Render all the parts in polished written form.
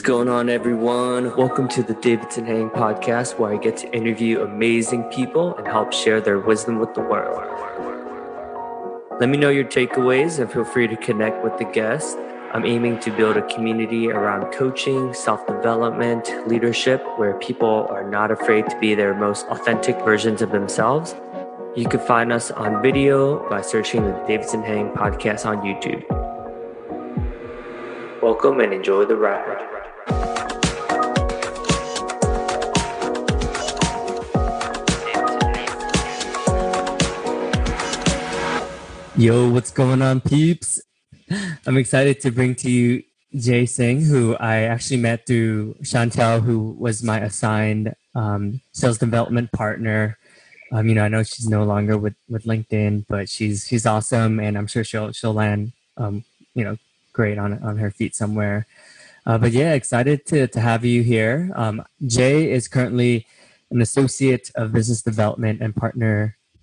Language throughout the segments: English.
going on, everyone? Welcome to the Davidson podcast, where I get to interview amazing people and help share their wisdom with the world. Let me know your takeaways and feel free to connect with the guest. I'm aiming to build a community around coaching, self-development, leadership, where people are not afraid to be their most authentic versions of themselves. You can find us on video by searching the Davidson podcast on YouTube. Welcome and enjoy the ride. Yo, what's going on, peeps? I'm excited to bring to you Jay Singh, who I actually met through Shantel, who was my assigned sales development partner. I know she's no longer with LinkedIn, but she's awesome, and I'm sure she'll land great on her feet somewhere. But yeah, excited to have you here. Jay is currently an associate of business development and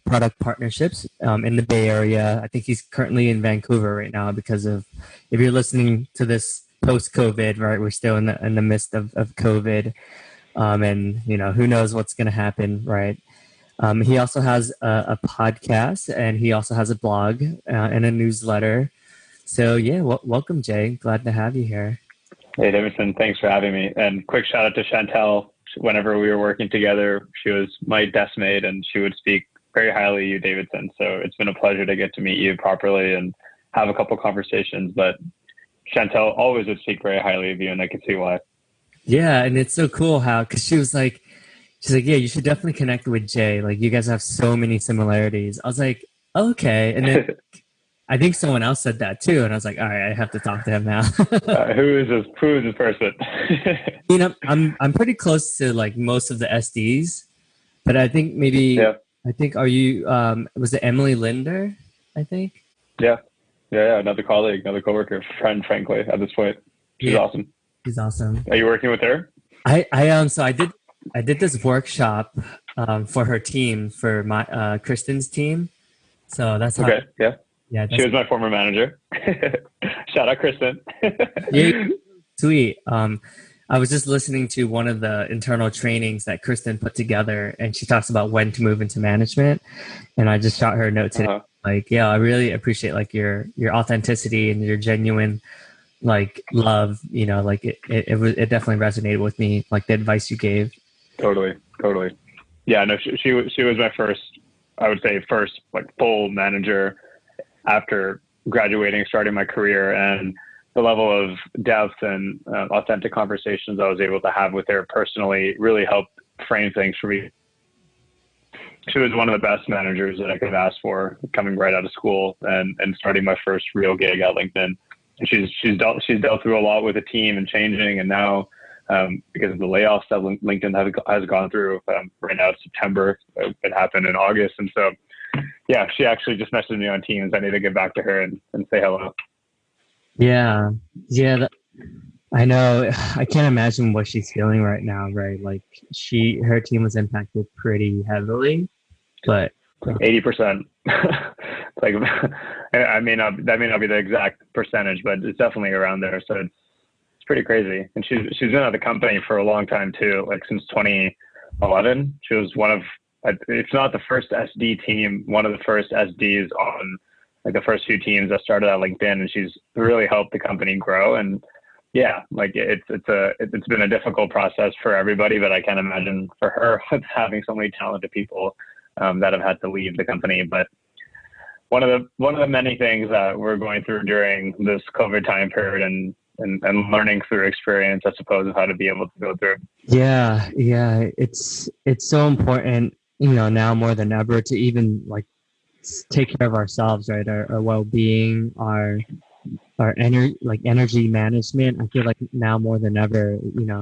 product partnerships in the Bay Area. I think he's currently in Vancouver right now because of, if you're listening to this post-COVID, right, we're still in the midst of COVID, and who knows what's going to happen, right? He also has a podcast, and he also has a blog and a newsletter. So yeah, welcome, Jay. Glad to have you here. Hey, Davidson. Thanks for having me. And quick shout out to Shantel. Whenever we were working together, she was my desk mate, and she would speak very highly of you, Davidson. So it's been a pleasure to get to meet you properly and have a couple conversations. But Shantel always would speak very highly of you, and I can see why. Yeah, and it's so cool how, because she's like, yeah, you should definitely connect with Jay. Like, you guys have so many similarities. I was like, okay. And then I think someone else said that too. And I was like, all right, I have to talk to him now. Who is this person? I'm pretty close to like most of the SDs, but I think maybe, are you, was it Emily Linder, I think? Yeah. Another colleague, another coworker, friend, frankly, at this point. She's awesome. She's awesome. Are you working with her? So I did this workshop for her team, for my Kristen's team. So that's how. Okay. Yeah. She was my former manager. Shout out, Kristen. Yeah, sweet. I was just listening to one of the internal trainings that Kristen put together, and she talks about when to move into management. And I just shot her a note today. Like, yeah, I really appreciate like your authenticity and your genuine like love. Like it definitely resonated with me. Like the advice you gave. Totally. Yeah, no, she was my first like full manager after graduating, starting my career, and the level of depth and authentic conversations I was able to have with her personally really helped frame things for me. She was one of the best managers that I could have asked for coming right out of school and starting my first real gig at LinkedIn. And she's dealt through a lot with the team and changing, and now because of the layoffs that LinkedIn has gone through, right now it's September. It happened in August, and so yeah, she actually just messaged me on Teams. I need to get back to her and say hello. Yeah, I know. I can't imagine what she's feeling right now, right? Like her team was impacted pretty heavily, but 80%. Like, that may not be the exact percentage, but it's definitely around there. So it's pretty crazy. And she's been at the company for a long time too, like since 2011. She was one of, if not the first SD team, one of the first SDs on like the first few teams that started at LinkedIn, and she's really helped the company grow. And yeah, like it's been a difficult process for everybody, but I can't imagine for her having so many talented people that have had to leave the company. But one of the many things that we're going through during this COVID time period and learning through experience, I suppose, of how to be able to go through. Yeah. It's so important, now more than ever, to even like take care of ourselves, right? Our well-being, our energy management. I feel like now more than ever,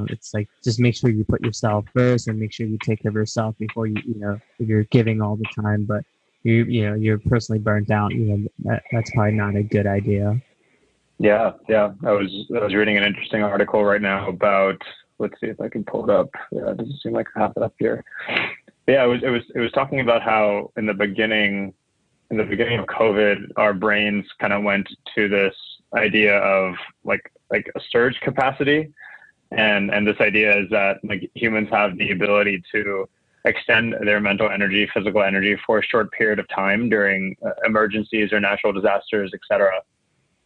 it's like just make sure you put yourself first and make sure you take care of yourself before you're giving all the time, but you're personally burnt out. That's probably not a good idea. Yeah. I was reading an interesting article right now about, let's see if I can pull it up. Yeah, it doesn't seem like I have it up here. Yeah, it was talking about how in the beginning of COVID, our brains kind of went to this idea of like a surge capacity. And this idea is that like humans have the ability to extend their mental energy, physical energy for a short period of time during emergencies or natural disasters, etc.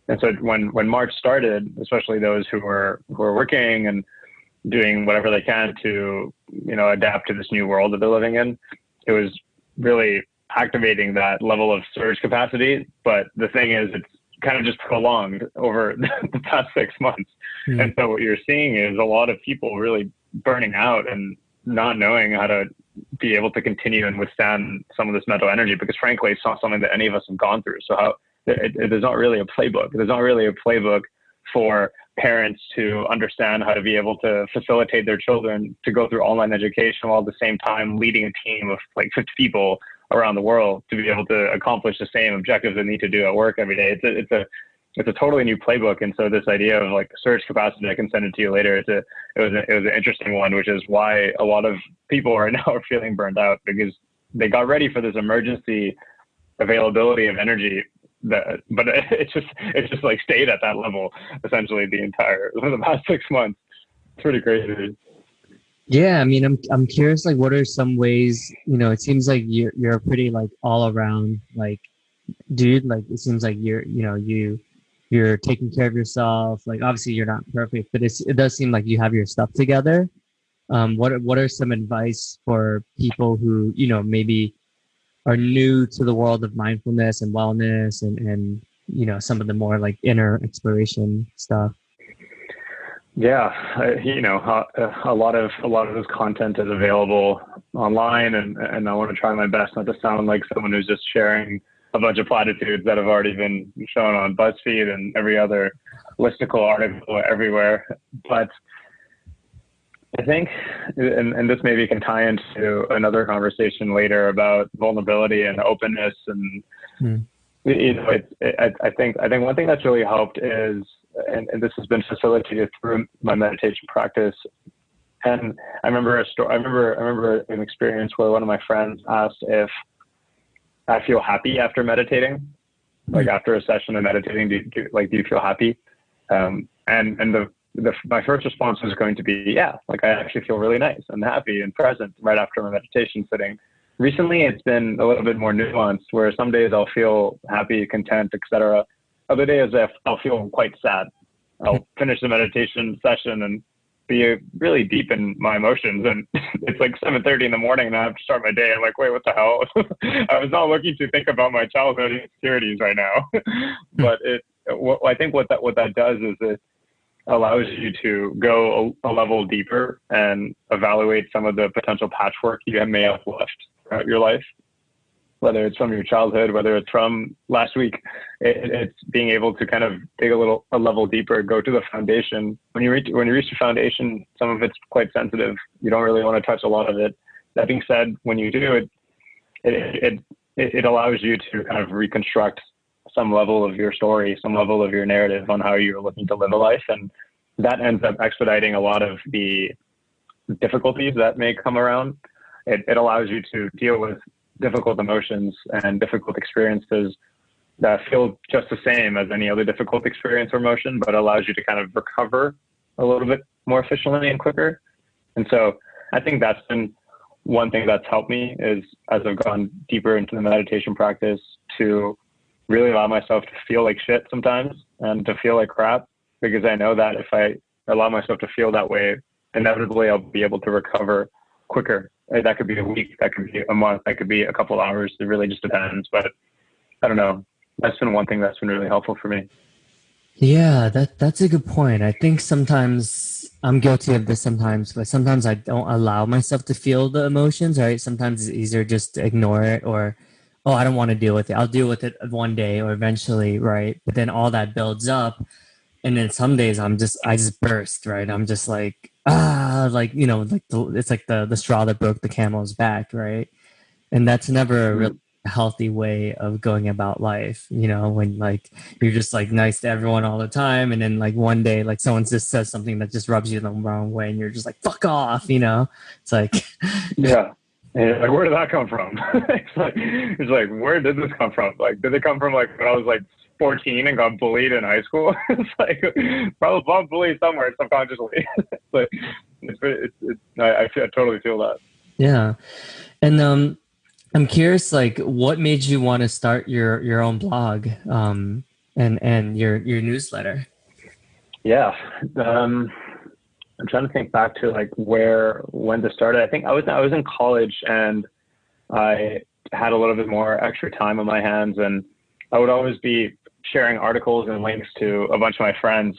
And so when March started, especially those who were working and doing whatever they can to, adapt to this new world that they're living in, it was really activating that level of surge capacity. But the thing is, it's kind of just prolonged over the past 6 months. Mm. And so what you're seeing is a lot of people really burning out and not knowing how to be able to continue and withstand some of this mental energy, because frankly, it's not something that any of us have gone through. So there's not really a playbook. There's not really a playbook for parents to understand how to be able to facilitate their children to go through online education while at the same time leading a team of like 50 people around the world to be able to accomplish the same objectives they need to do at work every day. It's a totally new playbook. And so this idea of like surge capacity, I can send it to you later. It was an interesting one, which is why a lot of people right now are feeling burned out, because they got ready for this emergency availability of energy, but it's just like stayed at that level essentially the past 6 months. It's pretty crazy. Yeah, I mean, I'm curious, like, what are some ways, it seems like you're pretty like all around like dude. Like, it seems like you're taking care of yourself. Like, obviously you're not perfect, but it does seem like you have your stuff together. What are some advice for people who, maybe are new to the world of mindfulness and wellness and some of the more like inner exploration stuff? Yeah, a lot of this content is available online, and I want to try my best not to sound like someone who's just sharing a bunch of platitudes that have already been shown on BuzzFeed and every other listicle article everywhere. But I think, and this maybe can tie into another conversation later about vulnerability and openness, and I think one thing that's really helped is, and this has been facilitated through my meditation practice. And I remember an experience where one of my friends asked if I feel happy after meditating, like after a session of meditating, do you feel happy? My first response was going to be, yeah, like I actually feel really nice and happy and present right after my meditation sitting. Recently, it's been a little bit more nuanced, where some days I'll feel happy, content, etc. Other days I'll feel quite sad. I'll finish the meditation session and be really deep in my emotions, and it's like 7:30 in the morning and I have to start my day. I'm like, wait, what the hell? I was not looking to think about my childhood insecurities right now. But I think what that does is it allows you to go a level deeper and evaluate some of the potential patchwork you may have left throughout your life, whether it's from your childhood, whether it's from last week. It's being able to kind of dig a level deeper, go to the foundation. When you reach the foundation, some of it's quite sensitive. You don't really want to touch a lot of it. That being said, when you do it allows you to kind of reconstruct some level of your story, some level of your narrative on how you're looking to live a life. And that ends up expediting a lot of the difficulties that may come around. It allows you to deal with difficult emotions and difficult experiences that feel just the same as any other difficult experience or emotion, but allows you to kind of recover a little bit more efficiently and quicker. And so I think that's been one thing that's helped me, is as I've gone deeper into the meditation practice, to really allow myself to feel like shit sometimes and to feel like crap, because I know that if I allow myself to feel that way, inevitably I'll be able to recover quicker. That could be a week, that could be a month, that could be a couple of hours. It really just depends. But I don't know. That's been one thing that's been really helpful for me. Yeah, that's a good point. I think sometimes I'm guilty of this sometimes, but sometimes I don't allow myself to feel the emotions, right? Sometimes it's easier just to ignore it, or, oh, I don't want to deal with it. I'll deal with it one day or eventually, right? But then all that builds up. And then some days I just burst, right? I'm just like, like, it's like the straw that broke the camel's back, right? And that's never a really healthy way of going about life, when like you're just like nice to everyone all the time, and then like one day like someone just says something that just rubs you the wrong way, and you're just like, fuck off, It's like yeah. And like, where did that come from? It's like where did this come from? Like, did it come from like when I was like 14 and got bullied in high school. It's like probably bullied somewhere subconsciously. But I totally feel that. Yeah. And I'm curious, like, what made you want to start your own blog, and your newsletter? Yeah. I'm trying to think back to like when to start it. I think I was in college and I had a little bit more extra time on my hands, and I would always be sharing articles and links to a bunch of my friends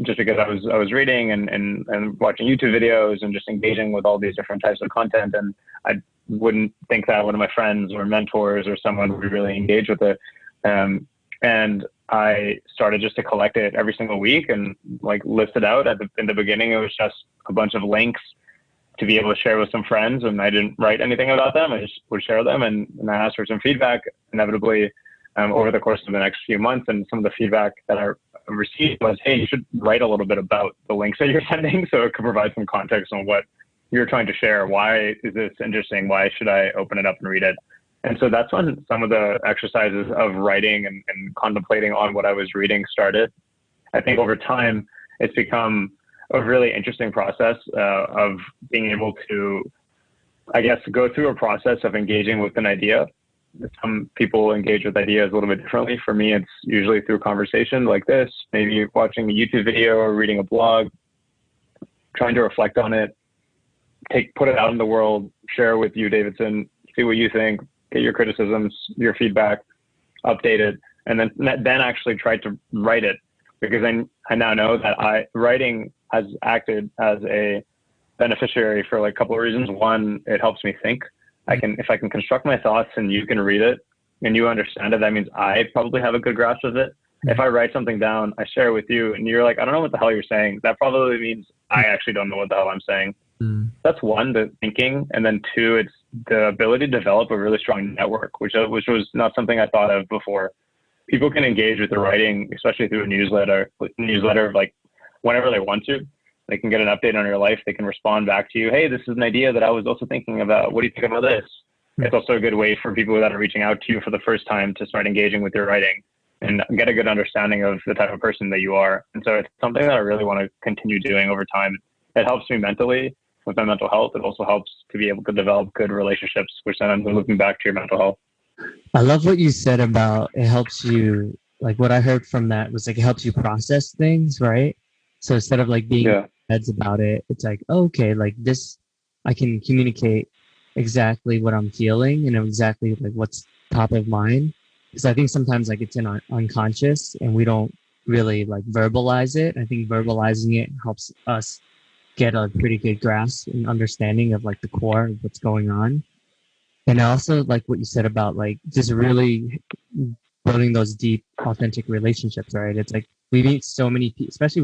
just because I was reading and watching YouTube videos and just engaging with all these different types of content. And I wouldn't think that one of my friends or mentors or someone would really engage with it. And I started just to collect it every single week and like list it out. In the beginning, it was just a bunch of links to be able to share with some friends, and I didn't write anything about them. I just would share them, and I asked for some feedback inevitably over the course of the next few months. And some of the feedback that I received was, hey, you should write a little bit about the links that you're sending so it could provide some context on what you're trying to share. Why is this interesting? Why should I open it up and read it? And so that's when some of the exercises of writing and contemplating on what I was reading started. I think over time, it's become a really interesting process of being able to, I guess, go through a process of engaging with an idea. Some people engage with ideas a little bit differently. For me, it's usually through conversation like this, maybe watching a YouTube video or reading a blog, trying to reflect on it, put it out in the world, share with you, Davidson, see what you think, get your criticisms, your feedback, update it, and then actually try to write it, because I now know that writing has acted as a beneficiary for like a couple of reasons. One, it helps me think. If I can construct my thoughts and you can read it and you understand it, that means I probably have a good grasp of it. If I write something down, I share it with you and you're like, I don't know what the hell you're saying, that probably means I actually don't know what the hell I'm saying. That's one, the thinking. And then two, it's the ability to develop a really strong network, which was not something I thought of before. People can engage with the writing, especially through a newsletter, like whenever they want to. They can get an update on your life. They can respond back to you. Hey, this is an idea that I was also thinking about. What do you think about this? It's also a good way for people that are reaching out to you for the first time to start engaging with your writing and get a good understanding of the type of person that you are. And so it's something that I really want to continue doing over time. It helps me mentally with my mental health. It also helps to be able to develop good relationships, which then I'm looking back to your mental health. I love what you said about it helps you, like what I heard from that was like it helps you process things, right? So instead of like being heads about it, it's like, oh, okay, like this, I can communicate exactly what I'm feeling and exactly like what's top of mind. Because I think sometimes like it's in our unconscious and we don't really like verbalize it. I think verbalizing it helps us get a pretty good grasp and understanding of like the core of what's going on. And I also like what you said about like just really building those deep, authentic relationships, right? It's like we meet so many people, especially,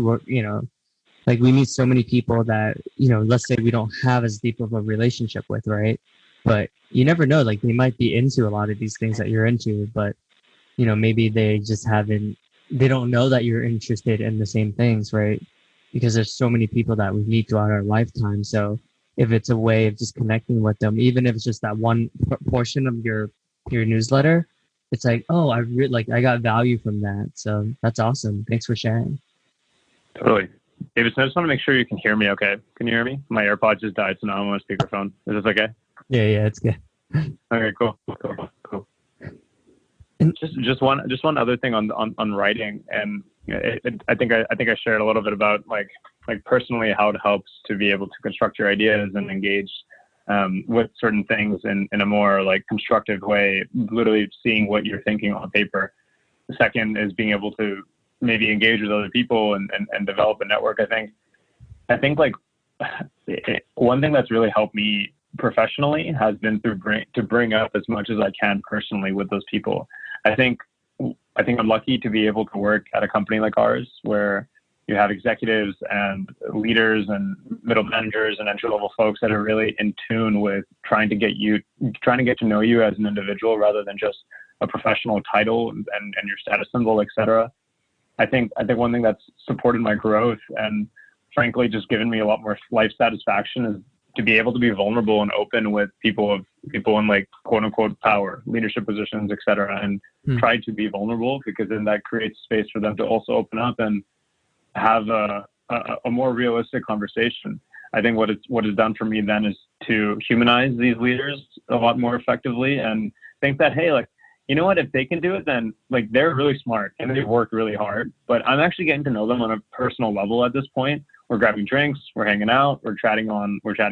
like we meet so many people that, let's say we don't have as deep of a relationship with, right? But you never know, like they might be into a lot of these things that you're into, but, maybe they just they don't know that you're interested in the same things, right? Because there's so many people that we meet throughout our lifetime. So if it's a way of just connecting with them, even if it's just that one portion of your newsletter, it's like, oh, I got value from that. So that's awesome. Thanks for sharing. Totally. Davidson, I just want to make sure you can hear me okay. Can you hear me? My AirPods just died, so now I'm on a speakerphone. Is this okay? Yeah, it's good. Okay, cool. And just one other thing on writing, and I think I shared a little bit about like personally how it helps to be able to construct your ideas and engage with certain things in a more like constructive way, literally seeing what you're thinking on paper. The second is being able to maybe engage with other people and develop a network. I think like one thing that's really helped me professionally has been to bring up as much as I can personally with those people. I think I'm lucky to be able to work at a company like ours where you have executives and leaders and middle managers and entry level folks that are really in tune with trying to get to know you as an individual rather than just a professional title and your status symbol, etc. I think one thing that's supported my growth and frankly just given me a lot more life satisfaction is to be able to be vulnerable and open with people in like quote unquote power, leadership positions, etc., and try to be vulnerable, because then that creates space for them to also open up and have a more realistic conversation. I think what it's done for me then is to humanize these leaders a lot more effectively, and think that, hey, like, you know what, if they can do it, then like they're really smart and they work really hard, but I'm actually getting to know them on a personal level at this point. We're grabbing drinks, we're hanging out, we're chatting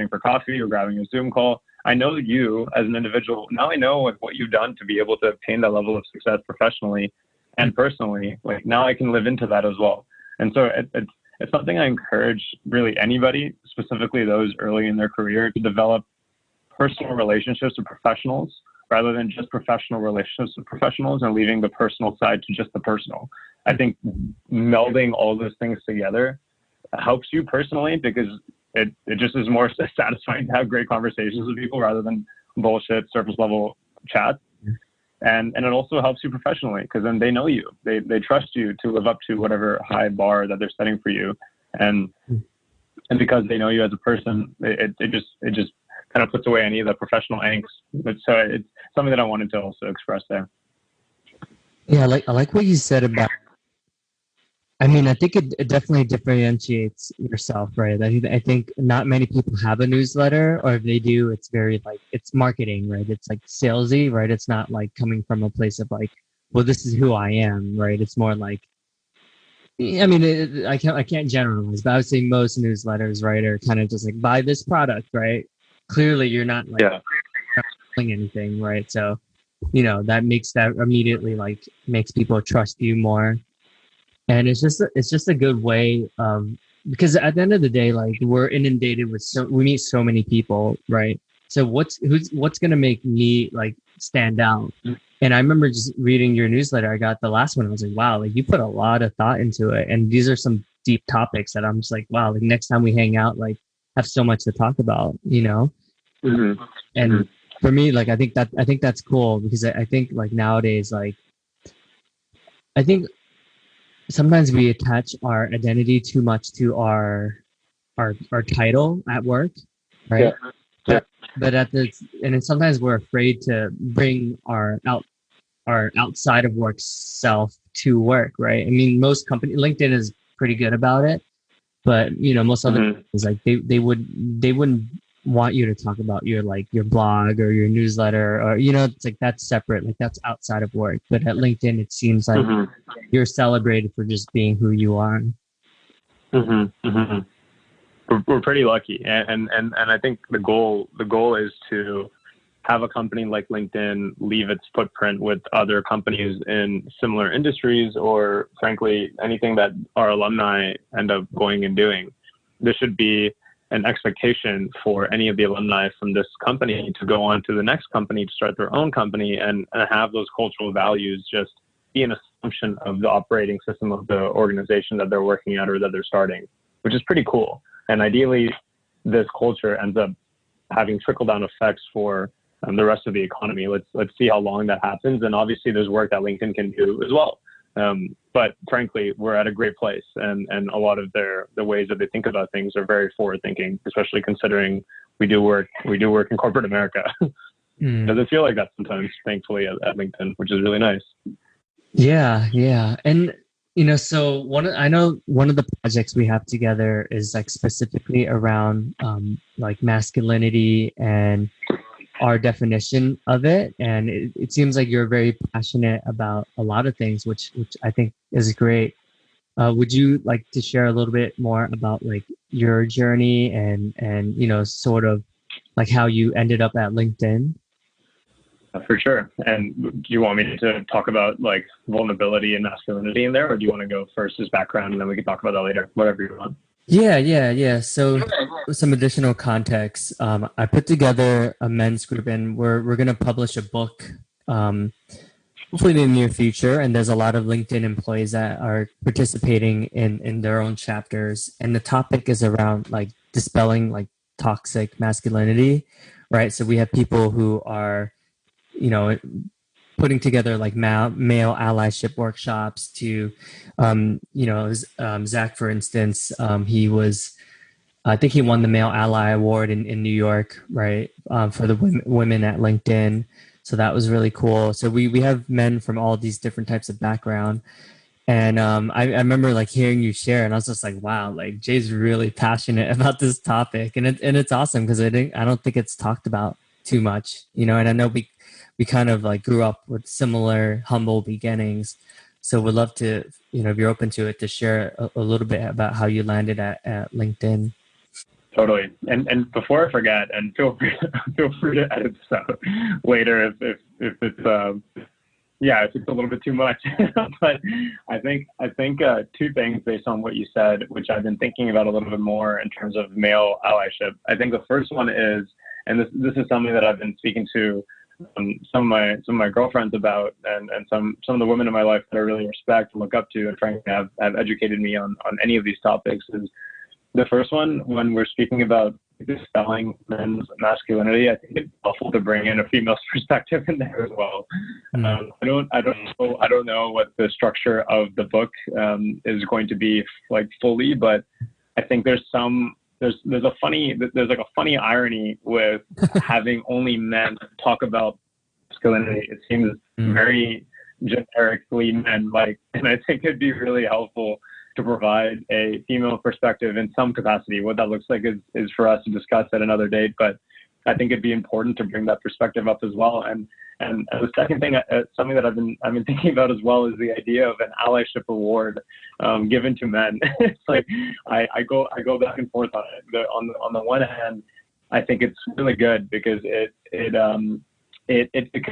for coffee, we're grabbing a Zoom call. I know you as an individual. Now I know like what you've done to be able to obtain that level of success professionally and personally. Like now I can live into that as well. And so it's something I encourage really anybody, specifically those early in their career, to develop personal relationships with professionals rather than just professional relationships with professionals and leaving the personal side to just the personal. I think melding all those things together helps you personally, because it just is more satisfying to have great conversations with people rather than bullshit surface level chat. And it also helps you professionally, because then they know you, they trust you to live up to whatever high bar that they're setting for you, and because they know you as a person, it just kind of puts away any of the professional angst. But so it's something that I wanted to also express there. Yeah, I like what you said about. I mean, I think it definitely differentiates yourself, right? I think not many people have a newsletter, or if they do, it's very like, it's marketing, right? It's like salesy, right? It's not like coming from a place of like, well, this is who I am, right? It's more like, I mean, I can't generalize, but I would say most newsletters, right, are kind of just like, buy this product, right? Clearly, you're not like selling anything, right? So, that immediately like makes people trust you more. And it's just a good way, because at the end of the day, like, we're inundated with we meet so many people, right? So what's going to make me like stand out? And I remember just reading your newsletter. I got the last one. I was like, wow, like you put a lot of thought into it. And these are some deep topics that I'm just like, wow, like next time we hang out, like have so much to talk about, And for me, like, I think that's cool, because I think like nowadays, like, I think sometimes we attach our identity too much to our title at work, right? Yeah. But and then sometimes we're afraid to bring our outside of work self to work, right? I mean, most LinkedIn is pretty good about it, but most other companies, like they wouldn't want you to talk about your blog or your newsletter, or it's like that's separate, like that's outside of work. But at LinkedIn, it seems like you're celebrated for just being who you are. We're pretty lucky, and I think the goal is to have a company like LinkedIn leave its footprint with other companies in similar industries, or frankly anything that our alumni end up going and doing. There should be an expectation for any of the alumni from this company to go on to the next company, to start their own company, and have those cultural values just be an assumption of the operating system of the organization that they're working at or that they're starting, which is pretty cool. And ideally, this culture ends up having trickle-down effects for the rest of the economy. Let's see how long that happens. And obviously, there's work that LinkedIn can do as well. But frankly, we're at a great place, and a lot of the ways that they think about things are very forward-thinking, especially considering we do work in corporate America. Doesn't feel like that sometimes, thankfully, at LinkedIn, which is really nice. Yeah, and so I know one of the projects we have together is like specifically around like masculinity and our definition of it, and it seems like you're very passionate about a lot of things, which I think is great. Would you like to share a little bit more about like your journey and sort of like how you ended up at LinkedIn? For sure. And do you want me to talk about like vulnerability and masculinity in there, or do you want to go first as background and then we can talk about that later? Whatever you want. Yeah. So some additional context. I put together a men's group, and we're gonna publish a book, hopefully in the near future. And there's a lot of LinkedIn employees that are participating in their own chapters. And the topic is around like dispelling like toxic masculinity, right? So we have people who are, putting together like male allyship workshops to, Zach, for instance, he was I think he won the Male Ally Award in New York, right, for the women at LinkedIn. So that was really cool. So we have men from all these different types of background. And I remember like hearing you share, and I was just like, wow, like Jay's really passionate about this topic, and it's awesome because I don't think it's talked about too much, you know. And I know we kind of like grew up with similar humble beginnings, so we'd love to, you know, if you're open to it, to share a little bit about how you landed at LinkedIn. Totally. And before I forget, and feel free, feel free to edit this out later if it's yeah, if it's a little bit too much. But I think two things based on what you said, which I've been thinking about a little bit more in terms of male allyship. I think the first one is, and this is something that I've been speaking to some of my girlfriends about, and some of the women in my life that I really respect and look up to, and frankly have educated me on any of these topics, is the first one, when we're speaking about dispelling men's masculinity, I think it's helpful to bring in a female's perspective in there as well. Mm. I don't know what the structure of the book is going to be like fully, but I think there's like a funny irony with having only men talk about masculinity. It seems very generically men like, and I think it'd be really helpful to provide a female perspective in some capacity. What that looks like is for us to discuss at another date, but I think it'd be important to bring that perspective up as well. And the second thing, something that I've been thinking about as well, is the idea of an allyship award given to men. It's like I go back and forth on it. On the one hand, I think it's really good because it kind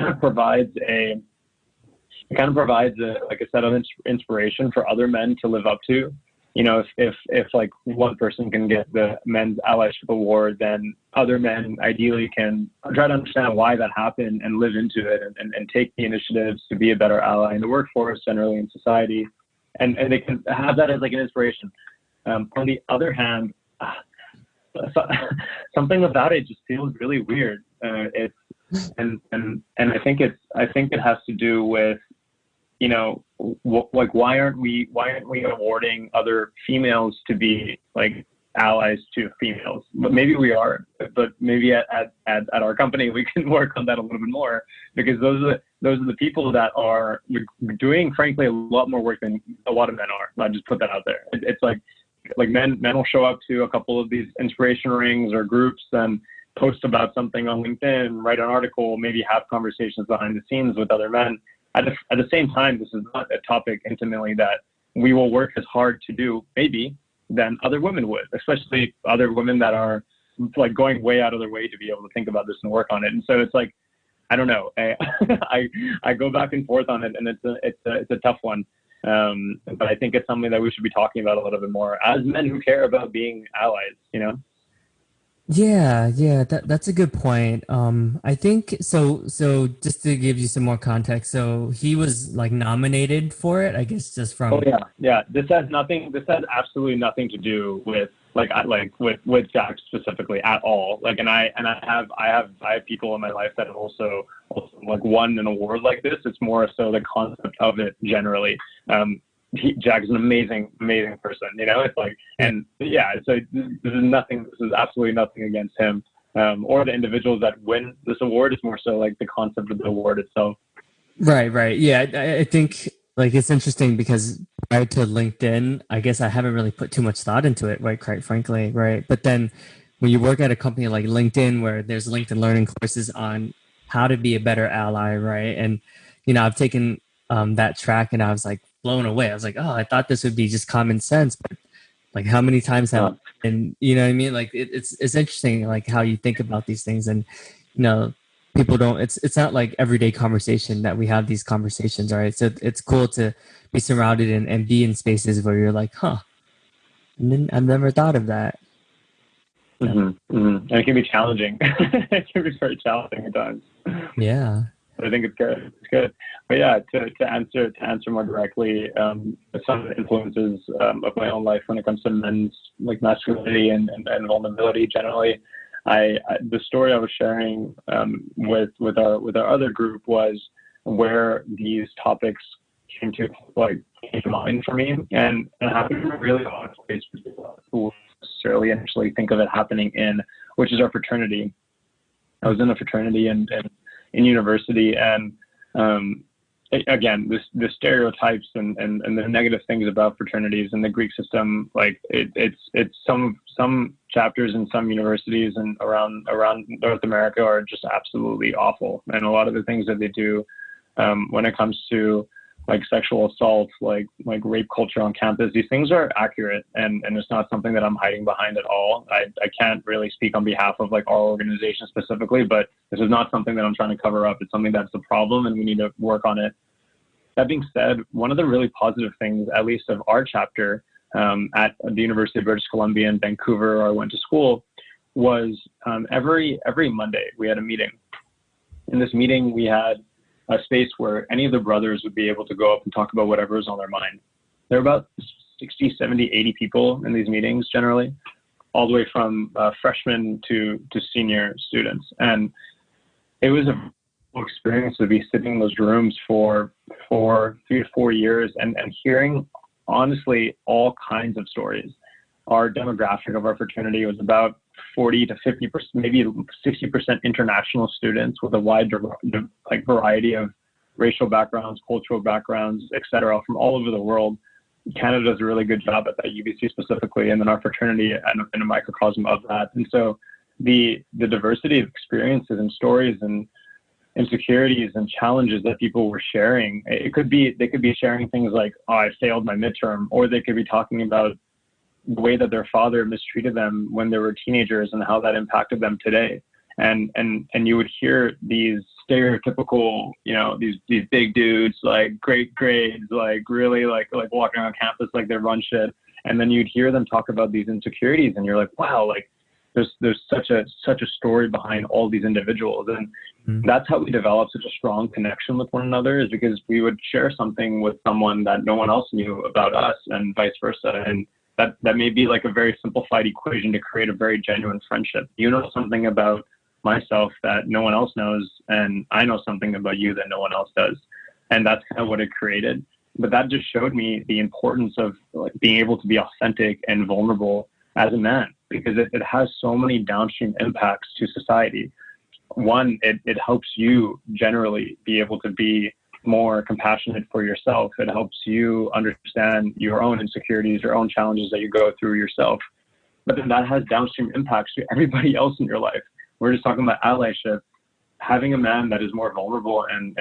of provides like a set of inspiration for other men to live up to. You know, if like one person can get the men's allyship award, then other men ideally can try to understand why that happened and live into it, and take the initiatives to be a better ally in the workforce, generally in society, and they can have that as like an inspiration. On the other hand, something about it just feels really weird. It's and I think it has to do with, you know, like why aren't we awarding other females to be like allies to females? But maybe we are, but maybe at our company we can work on that a little bit more, because those are the people that are doing, frankly, a lot more work than a lot of men are. I just put that out there. It's like men will show up to a couple of these inspiration rings or groups and post about something on LinkedIn, write an article, maybe have conversations behind the scenes with other men. At the same time, this is not a topic intimately that we will work as hard to do, maybe, than other women would, especially other women that are like going way out of their way to be able to think about this and work on it. And so it's like, I don't know, I go back and forth on it, and it's a tough one. But I think it's something that we should be talking about a little bit more as men who care about being allies, you know? Yeah, that's a good point. I think so. So just to give you some more context, so he was like nominated for it, I guess, just Oh from. yeah. This has absolutely nothing to do with with Jack specifically at all. Like, and I have people in my life that have also like won an award like this. It's more so the concept of it generally. Jack's an amazing person, you know. It's like, and yeah, so this is absolutely nothing against him or the individuals that win this award. It's more so like the concept of the award itself. Right. Yeah, I think like it's interesting because prior to LinkedIn, I guess I haven't really put too much thought into it, right? Quite frankly, right? But then when you work at a company like LinkedIn, where there's LinkedIn learning courses on how to be a better ally, right? And you know, I've taken that track, and I was like blown away. I was like, oh, I thought this would be just common sense, but like how many times have, Uh, and you know what I mean? Like it's interesting like how you think about these things, and you know, people don't, it's not like everyday conversation that we have these conversations, right? So it's cool to be surrounded and be in spaces where you're like, huh, I've never thought of that. Yeah. And it can be challenging. It can be very challenging at times. Yeah. But I think it's good. It's good. But yeah, to answer more directly, some of the influences of my own life when it comes to men's like masculinity and vulnerability generally. The story I was sharing with our other group was where these topics came to mind for me, and it happened in a really odd place for people. necessarily initially think of it happening in, which is our fraternity. I was in a fraternity in university, and again, the stereotypes and the negative things about fraternities and the Greek system, like it's some chapters in some universities and around North America are just absolutely awful, and a lot of the things that they do when it comes to like sexual assault, like rape culture on campus, these things are accurate, and it's not something that I'm hiding behind at all. I can't really speak on behalf of like our organization specifically, but this is not something that I'm trying to cover up. It's something that's a problem, and we need to work on it. That being said, one of the really positive things, at least of our chapter at the University of British Columbia in Vancouver, where I went to school, was every Monday we had a meeting. In this meeting, we had a space where any of the brothers would be able to go up and talk about whatever is on their mind. There are about 60, 70, 80 people in these meetings generally, all the way from freshmen to senior students. And it was a experience to be sitting in those rooms for 3 to 4 years and hearing, honestly, all kinds of stories. Our demographic of our fraternity was about 40 to 50%, maybe 60% international students with a wide variety of racial backgrounds, cultural backgrounds, etc., from all over the world. Canada does a really good job at that, UBC specifically, and then our fraternity and a microcosm of that. And so the diversity of experiences and stories and insecurities and challenges that people were sharing, they could be sharing things like, oh, I failed my midterm, or they could be talking about the way that their father mistreated them when they were teenagers and how that impacted them today. And you would hear these stereotypical, these big dudes, like great grades, like really like walking around campus like they run shit. And then you'd hear them talk about these insecurities, and you're like, wow, like there's such a story behind all these individuals. And that's how we developed such a strong connection with one another, is because we would share something with someone that no one else knew about us, and vice versa. And that may be like a very simplified equation to create a very genuine friendship. You know something about myself that no one else knows, and I know something about you that no one else does. And that's kind of what it created. But that just showed me the importance of like being able to be authentic and vulnerable as a man, because it has so many downstream impacts to society. One, it helps you generally be able to be more compassionate for yourself. It helps you understand your own insecurities, your own challenges that you go through yourself. But then that has downstream impacts to everybody else in your life. We're just talking about allyship. Having a man that is more vulnerable and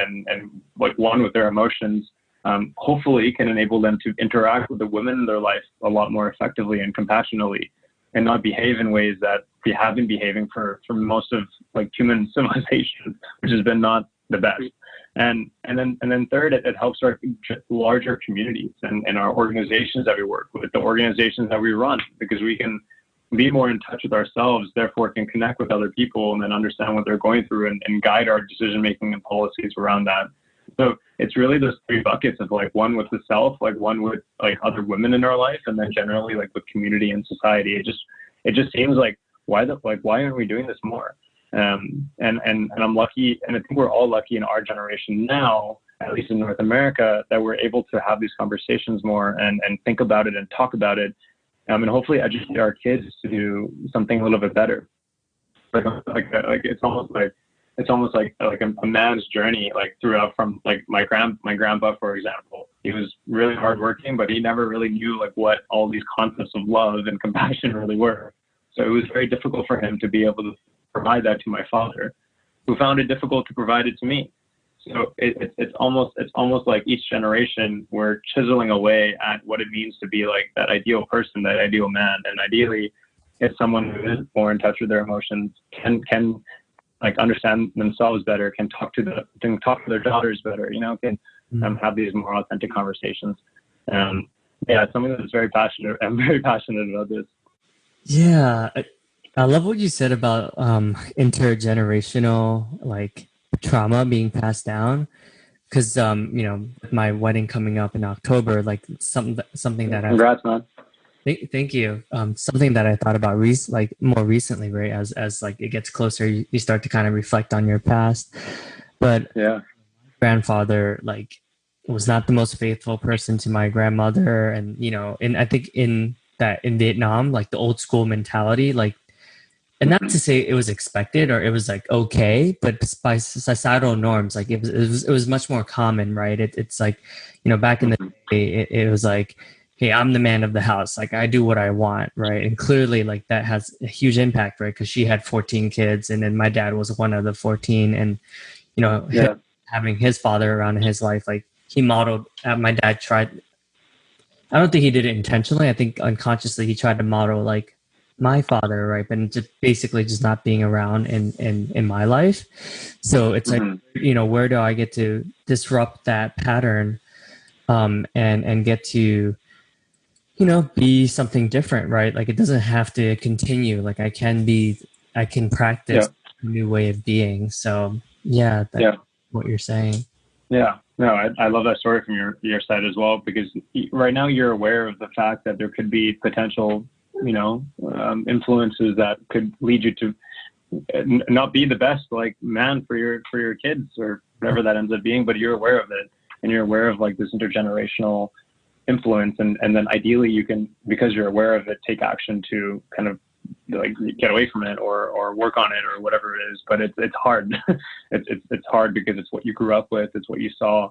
like one with their emotions, hopefully can enable them to interact with the women in their life a lot more effectively and compassionately, and not behave in ways that we have been behaving for most of like human civilization, which has been not the best. And then third, it helps our larger communities and our organizations that we work with, the organizations that we run, because we can be more in touch with ourselves, therefore can connect with other people and then understand what they're going through and guide our decision-making and policies around that. So it's really those three buckets of like one with the self, like one with like other women in our life, and then generally like with community and society. It just seems like why aren't we doing this more? And I'm lucky, and I think we're all lucky in our generation now, at least in North America, that we're able to have these conversations more and think about it and talk about it, and hopefully educate our kids to do something a little bit better. Like it's almost like a man's journey, like throughout, from like my grandpa, for example. He was really hardworking, but he never really knew like what all these concepts of love and compassion really were. So it was very difficult for him to be able to provide that to my father, who found it difficult to provide it to me. So it's almost like each generation we're chiseling away at what it means to be like that ideal person, that ideal man. And ideally, it's someone who is more in touch with their emotions, can like understand themselves better, can talk to their daughters better, can have these more authentic conversations. It's something that's very passionate. I'm very passionate about this. Yeah, I love what you said about intergenerational like trauma being passed down. Because my wedding coming up in October, like something that Congrats, man. Thank you. Something that I thought about more recently, right? As like it gets closer, you start to kind of reflect on your past. But yeah, grandfather like was not the most faithful person to my grandmother, and and I think in that in Vietnam, like the old school mentality, like, and not to say it was expected or it was like okay, but by societal norms, like it was much more common, right? It's like, back in the day, it was like, hey, I'm the man of the house, like I do what I want, right? And clearly, like that has a huge impact, right? Because she had 14 kids, and then my dad was one of the 14, and him having his father around in his life, like he modeled. My dad tried. I don't think he did it intentionally. I think unconsciously he tried to model like my father, right? But just basically just not being around in my life. So it's like, where do I get to disrupt that pattern, and get to, be something different, right? Like it doesn't have to continue. Like I can practice a new way of being. So yeah, that's what you're saying. Yeah, no, I love that story from your side as well, because right now you're aware of the fact that there could be potential, influences that could lead you to not be the best like man for your kids or whatever that ends up being, but you're aware of it, and you're aware of like this intergenerational influence, and then ideally you can, because you're aware of it, take action to kind of like get away from it or work on it or whatever it is. But it's hard. it's hard because it's what you grew up with, it's what you saw.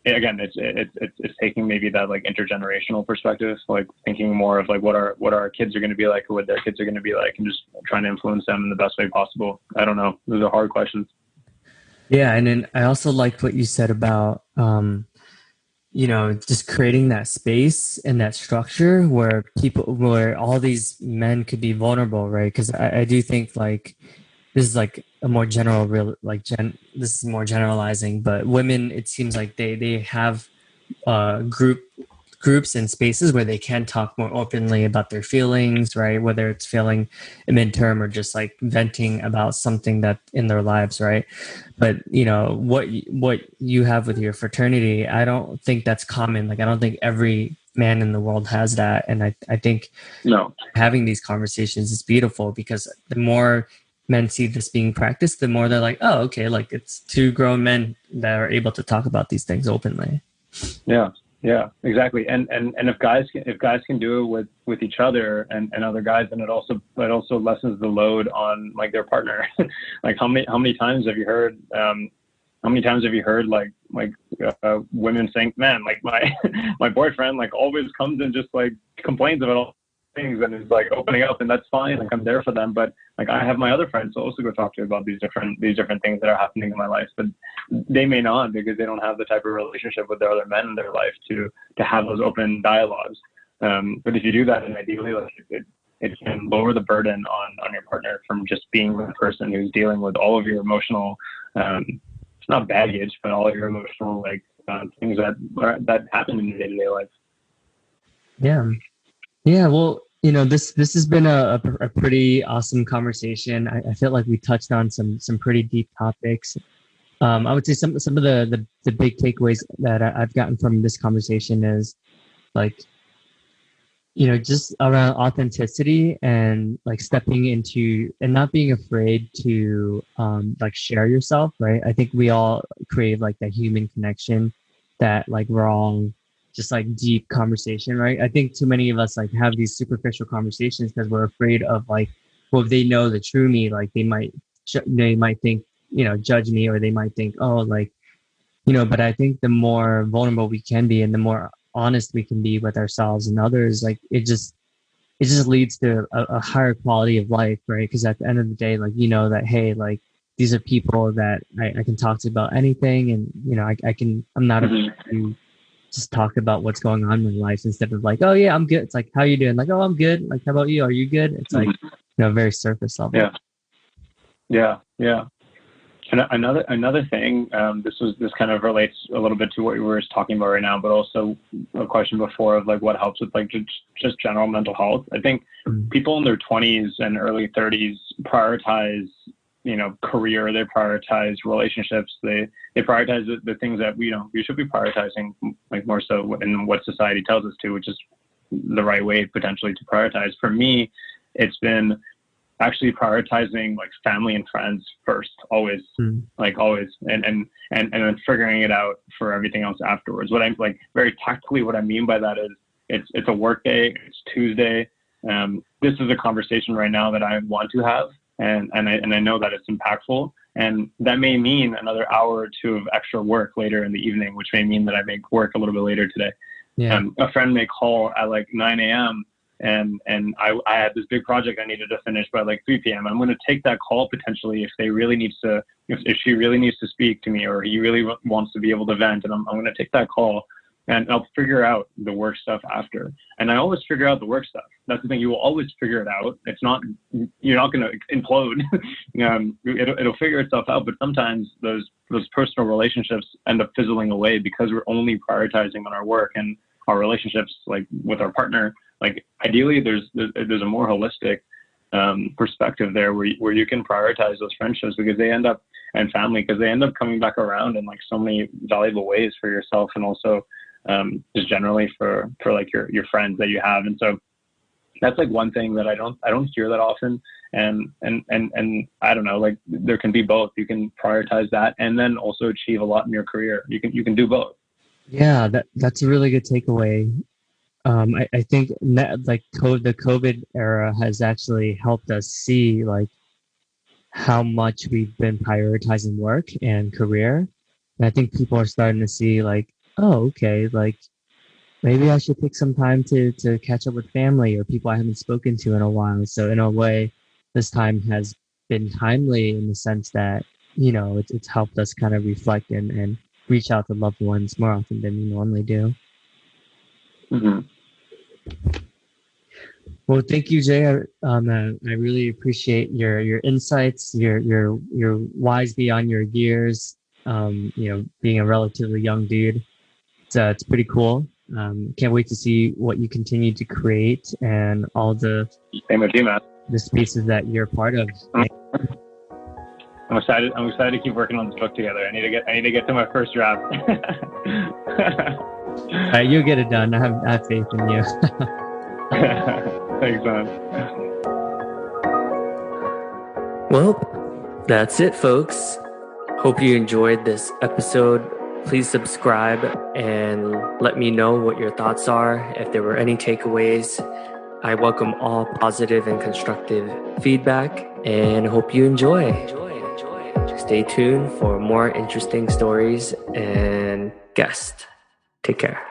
Again, it's taking maybe that like intergenerational perspective, like thinking more of like what our kids are going to be like, or what their kids are going to be like, and just trying to influence them in the best way possible. I don't know. Those are hard questions. Yeah, and then I also liked what you said about just creating that space and that structure where all these men could be vulnerable, right? Because I do think like this is like a more general this is more generalizing, but women, it seems like they have groups and spaces where they can talk more openly about their feelings, right? Whether it's feeling a midterm or just like venting about something that in their lives, right? But what you have with your fraternity, I don't think that's common. Like I don't think every man in the world has that, and I think having these conversations is beautiful, because the more men see this being practiced, the more they're like, oh, okay, like it's two grown men that are able to talk about these things openly. Yeah, exactly. And if guys can do it with each other and other guys, then it also lessens the load on like their partner. Like how many times have you heard like women saying, man, like my boyfriend like always comes and just like complains about all things and is like opening up, and that's fine, like I'm there for them, but like I have my other friends to also go talk to about these different things that are happening in my life, but they may not, because they don't have the type of relationship with their other men in their life to have those open dialogues. But if you do that, and ideally like it can lower the burden on your partner from just being the person who's dealing with all of your emotional not baggage, but all of your emotional like things that happen in your day-to-day life. Yeah, well, this has been a pretty awesome conversation. I feel like we touched on some pretty deep topics. I would say some of the big takeaways that I've gotten from this conversation is like, just around authenticity and like stepping into and not being afraid to like share yourself, right? I think we all crave like that human connection, that like raw, just like deep conversation, right? I think too many of us like have these superficial conversations because we're afraid of like, well, if they know the true me, like they might think, judge me, or they might think, oh, like, but I think the more vulnerable we can be and the more honest we can be with ourselves and others, like it just leads to a higher quality of life, right? Because at the end of the day, like, that, hey, like these are people that I can talk to about anything, and I'm not afraid to just talk about what's going on in my life, instead of like, oh yeah, I'm good. It's like, how you doing? Like, oh, I'm good. Like, how about you? Are you good? It's like, very surface level. Yeah. And another thing, this kind of relates a little bit to what we were talking about right now, but also a question before of like what helps with like just general mental health. I think people in their 20s and early 30s prioritize, career, they prioritize relationships, they prioritize the things that we should be prioritizing, like more so in what society tells us to, which is the right way potentially to prioritize. For me, it's been actually prioritizing like family and friends first, always, like always, and then figuring it out for everything else afterwards. What I'm like very tactically, what I mean by that is it's a work day. It's Tuesday. This is a conversation right now that I want to have, and I know that it's impactful, and that may mean another hour or two of extra work later in the evening, which may mean that I may work a little bit later today. Yeah. A friend may call at like 9 a.m. and I had this big project I needed to finish by like 3 p.m. I'm going to take that call potentially if they really needs to, if she really needs to speak to me, or he really wants to be able to vent, and I'm going to take that call, and I'll figure out the work stuff after. And I always figure out the work stuff. That's the thing. You will always figure it out. It's not, you're not going to implode. It'll figure itself out. But sometimes those personal relationships end up fizzling away because we're only prioritizing on our work and our relationships, like with our partner. Like ideally there's a more holistic perspective there where you can prioritize those friendships, because they end up, and family, because they end up coming back around in like so many valuable ways for yourself, and also just generally for like your friends that you have. And so that's like one thing that I don't hear that often. And I don't know, like there can be both. You can prioritize that and then also achieve a lot in your career. You can do both. Yeah, that's a really good takeaway. I think like the COVID era has actually helped us see like how much we've been prioritizing work and career. And I think people are starting to see like, oh, okay, like maybe I should take some time to catch up with family or people I haven't spoken to in a while. So in a way, this time has been timely in the sense that, it's helped us kind of reflect and reach out to loved ones more often than we normally do. Mm-hmm. Well, thank you, Jay. I really appreciate your insights, your wise beyond your years. Being a relatively young dude, it's pretty cool. Can't wait to see what you continue to create and all the spaces that you're part of. I'm excited to keep working on this book together. I need to get to my first draft. All right, you'll get it done. I have faith in you. Thanks, man. Well, that's it, folks. Hope you enjoyed this episode. Please subscribe and let me know what your thoughts are. If there were any takeaways, I welcome all positive and constructive feedback and hope you enjoy. Stay tuned for more interesting stories and guests. Take care.